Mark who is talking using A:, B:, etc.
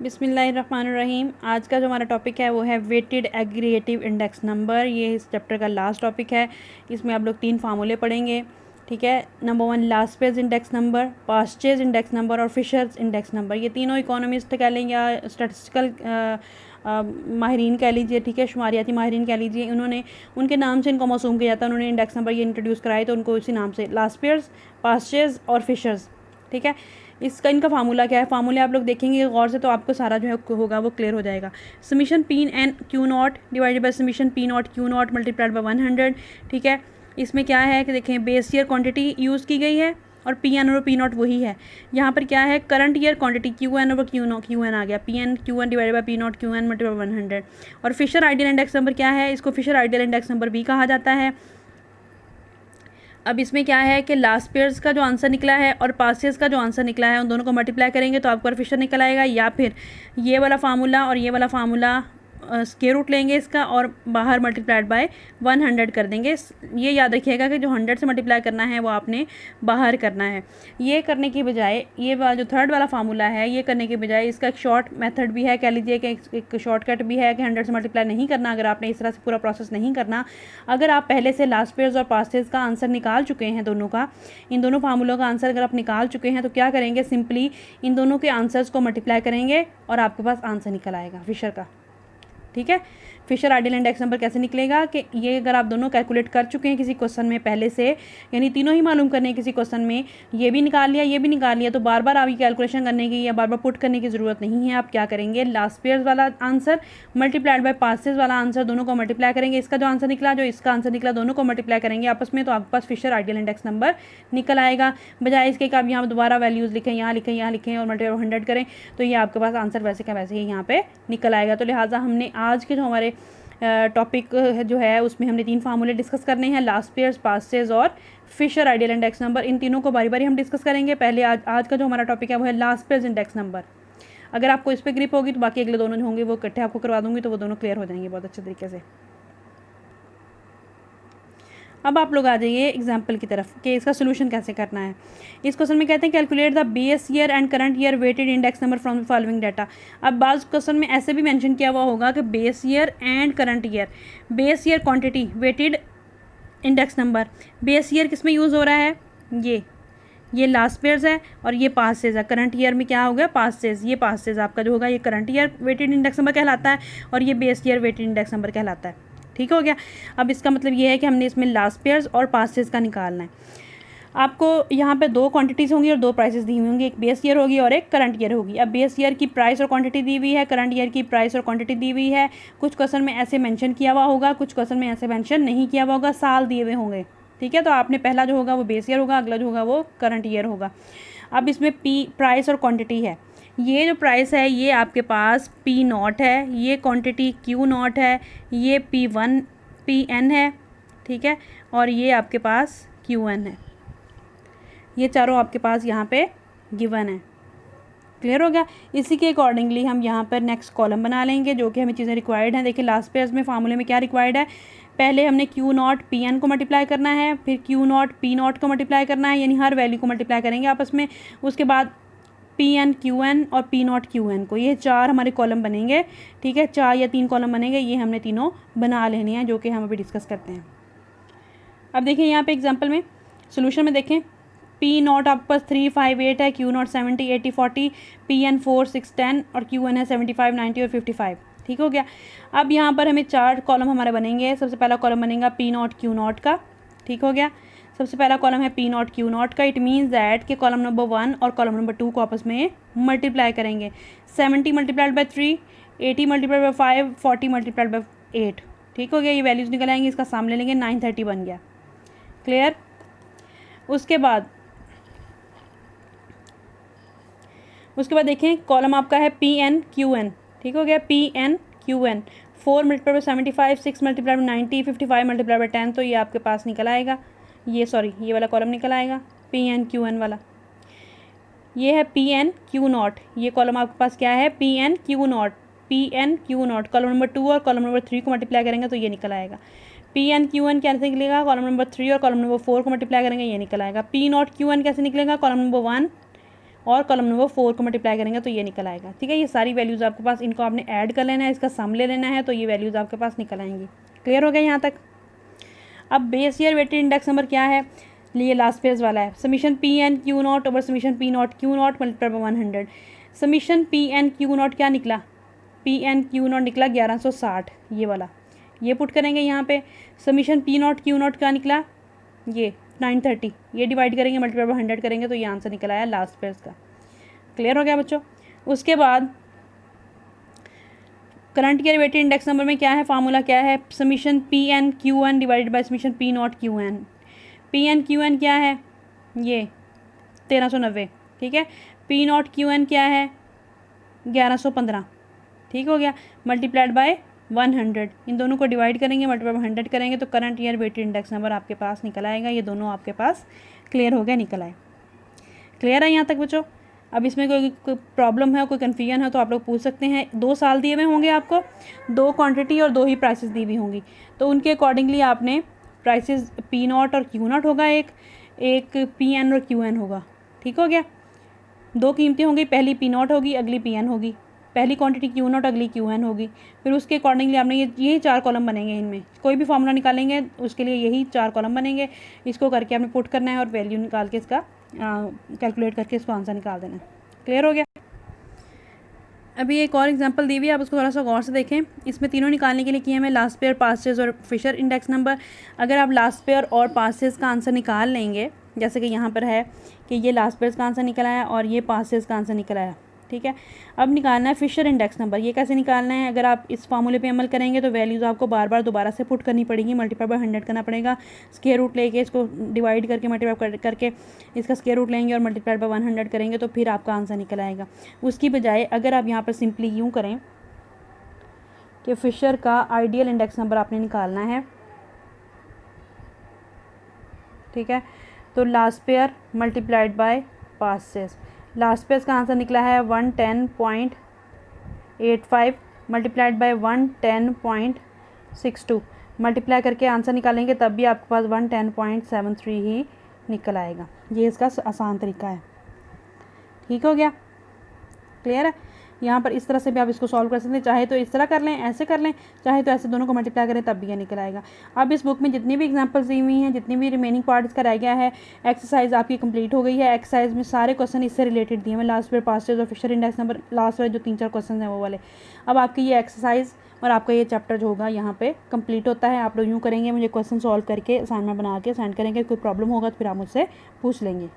A: बिस्मिल्लाहिर्रहमानिर्रहीम। आज का जो हमारा टॉपिक है वो है वेटेड एग्रीगेटिव इंडेक्स नंबर। ये इस चैप्टर का लास्ट टॉपिक है। इसमें आप लोग 3 फार्मूले पढ़ेंगे, ठीक है। Number 1 Laspeyres index number, Paasche index number और फिशर्स इंडेक्स नंबर। ये तीनों इकोनॉमिस्ट कह लेंगे या स्टैटिस्टिकल माहिरीन कह लीजिए, ठीक है, शुमारियाती माहिरीन कह लीजिए। उन्होंने उनके नाम से इनको मौसूम किया जाता है। उन्होंने इंडेक्स नंबर ये इंट्रोड्यूस कराए तो उनको इसी नाम से लास्पेज, पास्चेज और फिशर्स, ठीक है। इनका फार्मूला क्या है, फार्मूले आप लोग देखेंगे गौर से तो आपको सारा जो है होगा वो क्लियर हो जाएगा। Summation p n q naught divided by summation p naught q naught multiplied by 100, ठीक है। इसमें क्या है कि देखें बेस ईयर क्वांटिटी यूज़ की गई है और पी एन और पी नॉट वही है। यहाँ पर क्या है current year quantity q n और क्यू एन आ गया, p n q n divided by p naught q n multiplied by 100। और फिशर आइडियल इंडेक्स नंबर क्या है, इसको फिशर आइडियल इंडेक्स नंबर भी कहा जाता है। अब इसमें क्या है कि लास्ट पेयर्स का जो आंसर निकला है और पासेस का जो आंसर निकला है उन दोनों को मल्टीप्लाई करेंगे तो आपको फिशर निकल आएगा, या फिर ये वाला फार्मूला और ये वाला फार्मूला स्क्वायर रूट लेंगे इसका और बाहर मल्टीप्लाइड बाय 100 कर देंगे। ये याद रखिएगा कि जो 100 से मल्टीप्लाई करना है वो आपने बाहर करना है। ये करने की बजाय ये वाला जो थर्ड वाला फार्मूला है ये करने के बजाय इसका एक शॉर्ट मेथड भी है, कह लीजिए कि एक शॉर्टकट भी है कि 100 से मल्टीप्लाई नहीं करना। अगर आपने इस तरह से पूरा प्रोसेस नहीं करना, अगर आप पहले से लास्ट पेयर्स और पासेस का आंसर निकाल चुके हैं, दोनों का, इन दोनों फार्मूलों का आंसर अगर आप निकाल चुके हैं तो क्या करेंगे, सिंपली इन दोनों के आंसर्स को मल्टीप्लाई करेंगे और आपके पास आंसर निकल आएगा फिशर का, ठीक है। फिशर आइडियल इंडेक्स नंबर कैसे निकलेगा कि ये अगर आप दोनों कैलकुलेट कर चुके हैं किसी क्वेश्चन में पहले से, यानी तीनों ही मालूम करने हैं किसी क्वेश्चन में, ये भी निकाल लिया ये भी निकाल लिया, तो बार बार आपकी कैलकुलेशन करने की या बार बार पुट करने की ज़रूरत नहीं है। आप क्या करेंगे, लास्ट पेयर्स वाला आंसर मल्टीप्लाइड बाय पासेस वाला आंसर दोनों को मल्टीप्लाई करेंगे। इसका जो आंसर निकला जो इसका आंसर निकला दोनों को मल्टीप्लाई करेंगे आपस में, तो आपके पास फिशर आइडियल इंडेक्स नंबर निकल आएगा। बजाय इसके कि आप यहाँ दोबारा वैल्यूज़ लिखें, यहाँ लिखें और मल्टीप्लाई 100 करें, तो ये आपके पास आंसर वैसे का वैसे ही यहाँ पे निकल आएगा। तो लिहाजा हमने आज के जो हमारे टॉपिक जो है उसमें हमने 3 फार्मूले डिस्कस करने हैं, लास्ट पेयर्स, पासेस और फिशर आइडियल इंडेक्स नंबर। इन तीनों को बारी बारी हम डिस्कस करेंगे। पहले आज का जो हमारा टॉपिक है वो है लास्ट पेयर्स इंडेक्स नंबर। अगर आपको इस पर ग्रिप होगी तो बाकी अगले दोनों जो होंगे वो इकट्ठे आपको करवा दूंगी, तो वो दोनों क्लियर हो जाएंगे बहुत अच्छे तरीके से। अब आप लोग आ जाइए एग्जाम्पल की तरफ कि इसका सोल्यूशन कैसे करना है। इस क्वेश्चन में कहते हैं calculate the base year and current year weighted index number from the following data. अब बाज़ क्वेश्चन में ऐसे भी मेंशन किया हुआ होगा कि base year and current year, base year quantity weighted index number. Base year किस में यूज़ हो रहा है, ये लास्ट पेयर्स है और ये पासेज है। करंट ईयर में क्या हो गया, पासेज, ये पासेज आपका जो होगा ये current year weighted index number कहलाता है और ये base year weighted index number कहलाता है, ठीक हो गया। अब इसका मतलब ये है कि हमने इसमें लास्ट पेयर्स और पासेस का निकालना है। आपको यहाँ पे 2 क्वांटिटीज़ होंगी और 2 प्राइसेस दी हुई होंगी, एक बेस ईयर होगी और एक करंट ईयर होगी। अब बेस ईयर की प्राइस और क्वांटिटी दी हुई है, करंट ईयर की प्राइस और क्वांटिटी दी हुई है। कुछ क्वेश्चन में ऐसे मेंशन किया हुआ होगा, कुछ क्वेश्चन में ऐसे मेंशन नहीं किया हुआ होगा, साल दिए हुए होंगे, ठीक है। तो आपने पहला जो होगा वो बेस ईयर होगा, अगला जो होगा वो करंट ईयर होगा। अब इसमें प्राइस और क्वान्टिटी है। ये जो प्राइस है ये आपके पास पी नॉट है, ये क्वांटिटी क्यू नॉट है, ये पी एन है, ठीक है, और ये आपके पास क्यू एन है। ये चारों आपके पास यहाँ पे गिवन है, क्लियर हो गया। इसी के अकॉर्डिंगली हम यहाँ पर नेक्स्ट कॉलम बना लेंगे जो कि हमें चीज़ें रिक्वायर्ड हैं। देखिए लास्ट पेयर्स में फार्मूले में क्या रिक्वायर्ड है, पहले हमने क्यू नॉट पी एन को मल्टीप्लाई करना है, फिर क्यू नॉट पी नॉट को मल्टीप्लाई करना है, यानी हर वैल्यू को मल्टीप्लाई करेंगे आपस में। उसके बाद पी एन क्यू एन और पी नॉट क्यू एन को, ये 4 हमारे कॉलम बनेंगे, ठीक है। 4 या 3 कॉलम बनेंगे, ये हमने तीनों बना लेने हैं जो कि हम अभी डिस्कस करते हैं। अब देखिए यहाँ पे एग्जांपल में सोल्यूशन में देखें, पी नॉट आपके पास 3, 5, 8 है, क्यू नॉट 70, 80, 40, पी एन 4, 6, 10 और क्यू एन है 75, 90 और 55, ठीक हो गया। अब यहाँ पर हमें 4 कॉलम हमारे बनेंगे। सबसे पहला कॉलम बनेगा पी नॉट क्यू नॉट का, ठीक हो गया। सबसे पहला कॉलम है पी नॉट क्यू नॉट का। इट मीन्स दैट कि कॉलम नंबर 1 और कॉलम नंबर 2 को आपस में मल्टीप्लाई करेंगे। 70 multiplied by 3, 80 multiplied by 5, 40 multiplied by 8, ठीक हो गया। ये वैल्यूज़ निकल आएंगे, इसका सामने लेंगे, 930 बन गया, क्लियर। उसके बाद देखें कॉलम आपका है पी एन क्यू एन, ठीक हो गया। P n q n 4 multiplied by 75, 6 multiplied by 90, 55 multiplied by 10, तो ये आपके पास निकल आएगा। ये वाला कॉलम निकल आएगा पी एन क्यू एन वाला। ये है पी एन क्यू नॉट, ये कॉलम आपके पास क्या है, p n q naught, p n q naught. Column number 2 और कॉलम नंबर 3 को मल्टीप्लाई करेंगे तो ये निकल आएगा। पी एन क्यू एन कैसे निकलेगा, कॉलम नंबर 3 और कॉलम नंबर 4 को मल्टीप्लाई करेंगे, ये निकल आएगा। पी नॉट क्यू एन कैसे निकलेगा, कॉलम नंबर 1 और कॉलम नंबर 4 को मल्टीप्लाई करेंगे तो ये निकल आएगा। ठीक है, ये सारी वैल्यूज़ आपके पास, इनको आपने ऐड कर लेना है, इसका सम ले लेना है, तो ये वैल्यूज़ आपके पास निकल आएंगी। क्लियर हो गया यहाँ तक। अब base year weighted index number क्या है, ये लास्ट पेज वाला है, summation p n q naught over summation p naught q naught multiply by 100। Summation p n q naught क्या निकला, पी एन क्यू नॉट निकला 1160, ये वाला, ये पुट करेंगे यहाँ पे। Summation p naught q naught क्या निकला, ये 930, ये डिवाइड करेंगे मल्टीप्लाई बाय 100 करेंगे तो ये आंसर निकल आया लास्ट पेज का। क्लियर हो गया बच्चों। उसके बाद current year weighted index number में क्या है, फार्मूला क्या है, summation p n q n divided by summation p naught q n. P n q n क्या है, ये 1390, ठीक है। पी नॉट क्यू एन क्या है, 1115, ठीक हो गया, मल्टीप्लाइड बाय 100। इन दोनों को डिवाइड करेंगे, मल्टीप्लाई बाय 100 करेंगे तो current year weighted index number आपके पास निकल आएगा। ये दोनों आपके पास क्लियर हो गया, निकल आए। क्लियर है यहाँ तक बच्चों। अब इसमें कोई प्रॉब्लम है, कोई कन्फ्यूजन है तो आप लोग पूछ सकते हैं। 2 साल दिए हुए होंगे आपको, 2 क्वांटिटी और 2 ही प्राइसेस दी हुई होंगी, तो उनके अकॉर्डिंगली आपने प्राइसेस पी नॉट और क्यू नॉट होगा, एक पी एन और क्यू एन होगा। ठीक हो गया, 2 कीमतें होंगी, पहली पी नॉट होगी, अगली पी एन होगी, पहली क्वांटिटी क्यू नॉट, अगली क्यू एन होगी। फिर उसके अकॉर्डिंगली आपने यही 4 कॉलम बनेंगे, इनमें कोई भी फार्मूला निकालेंगे उसके लिए यही 4 कॉलम बनेंगे। इसको करके आपने पुट करना है और वैल्यू निकाल के इसका कैलकुलेट करके इसको आंसर निकाल देना है। क्लियर हो गया। अभी एक और एग्जांपल दी हुई है, आप उसको थोड़ा सा गौर से देखें। इसमें तीनों निकालने के लिए किए हमें लास्ट पेयर, पासेज और फिशर इंडेक्स नंबर। अगर आप लास्ट पेयर और पासेज का आंसर निकाल लेंगे, जैसे कि यहाँ पर है कि ये लास्ट पेयर का आंसर निकल आया और ये पासेज का आंसर निकल आया, ठीक है। अब निकालना है फिशर इंडेक्स नंबर। ये कैसे निकालना है, अगर आप इस फार्मूले पे अमल करेंगे तो वैल्यूज़ आपको बार बार दोबारा से पुट करनी पड़ेगी, मल्टीप्लाई बाय 100 करना पड़ेगा, स्क्वायर रूट लेके इसको डिवाइड करके मल्टीप्लाई करके इसका स्क्वायर रूट लेंगे और मल्टीप्लाई बाय 100 करेंगे तो फिर आपका आंसर निकल आएगा। उसकी बजाय अगर आप यहाँ पर सिंपली यूँ करें कि फिशर का आइडियल इंडेक्स नंबर आपने निकालना है, ठीक है, तो Laspeyres multiplied by Paasche. Laspeyres का आंसर निकला है 110.85 मल्टीप्लाइड बाय 110.62। मल्टीप्लाई करके आंसर निकालेंगे तब भी आपके पास 110.73 ही निकल आएगा। ये इसका आसान तरीका है। ठीक हो गया, क्लियर है। यहाँ पर इस तरह से भी आप इसको सॉल्व कर सकते हैं, चाहे तो इस तरह कर लें, ऐसे कर लें, चाहे तो ऐसे दोनों को मल्टीप्लाई करें तब भी ये निकल आएगा। अब इस बुक में जितनी भी एग्जांपल्स दी हुई हैं, जितनी भी रिमेनिंग पार्ट इसका रह गया है, एक्सरसाइज आपकी कंप्लीट हो गई है। एक्सरसाइज में सारे क्वेश्चन इससे रिलेटेड दिए हैं, लास्ट पेयर, पासेज और फिशर इंडेक्स नंबर, लास्ट वाले जो 3-4 क्वेश्चन हैं वो वाले। अब आपकी ये एक्सरसाइज और आपका ये चैप्टर जो होगा यहाँ पे कंप्लीट होता है। आप लोग यूँ करेंगे, मुझे क्वेश्चन सॉल्व करके असाइनमेंट बना के सेंड करेंगे। कोई प्रॉब्लम होगा तो फिर आप मुझसे पूछ लेंगे।